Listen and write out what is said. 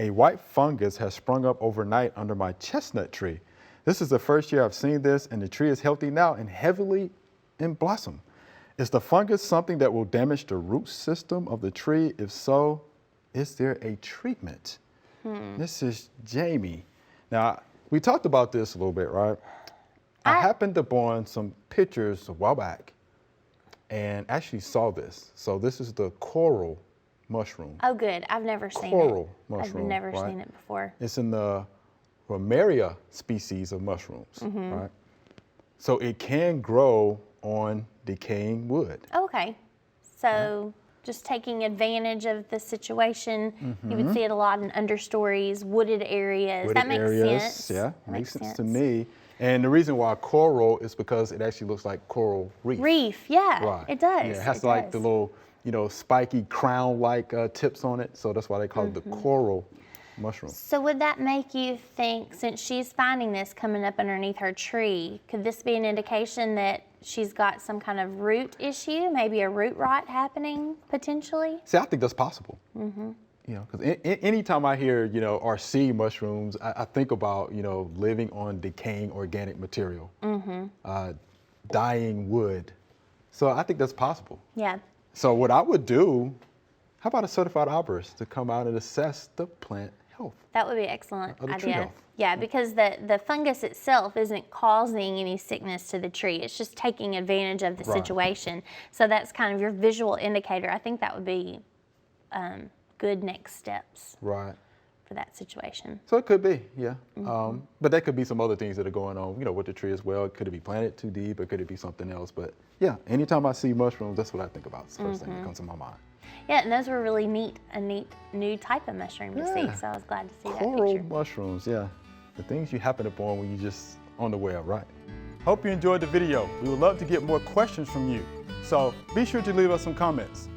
A white fungus has sprung up overnight under my chestnut tree. This is the first year I've seen this, and the tree is healthy now and heavily in blossom. Is the fungus something that will damage the root system of the tree? If so, is there a treatment? This is Jamie. Now, we talked about this a little bit, right? I happened upon some pictures a while back and actually saw this. So this is the coral mushroom. Oh, good. I've never seen it. Coral mushroom. I've never seen it before. It's in the ramaria species of mushrooms, right? So it can grow on decaying wood. Okay. So just taking advantage of the situation, you would see it a lot in understories, wooded areas. Wooded that makes areas, sense. yeah, makes sense to me. And the reason why coral is because it actually looks like coral reef. Reef, yeah, Right. it does. Yeah, it has like the little, spiky crown-like tips on it. So that's why they call it the coral mushroom. So would that make you think, since she's finding this coming up underneath her tree, could this be an indication that she's got some kind of root issue, maybe a root rot happening potentially? See, I think that's possible. Because anytime I hear, or see mushrooms, I think about, living on decaying organic material, dying wood. So I think that's possible. Yeah. So what I would do, how about a certified arborist to come out and assess the plant health? That would be an excellent Of the tree idea. health. Yeah, because the fungus itself isn't causing any sickness to the tree. It's just taking advantage of the Right. situation. So that's kind of your visual indicator. I think that would be good next steps Right. for that situation. So it could be, yeah. But there could be some other things that are going on, with the tree as well. Could it be planted too deep, or could it be something else? But yeah, anytime I see mushrooms, that's what I think about. It's the first thing that comes to my mind. Yeah, and those were really a neat new type of mushroom to see. Yeah. So I was glad to see that Coral picture. mushrooms, yeah. The things you happen upon when you just on the web, right? Hope you enjoyed the video. We would love to get more questions from you. So be sure to leave us some comments.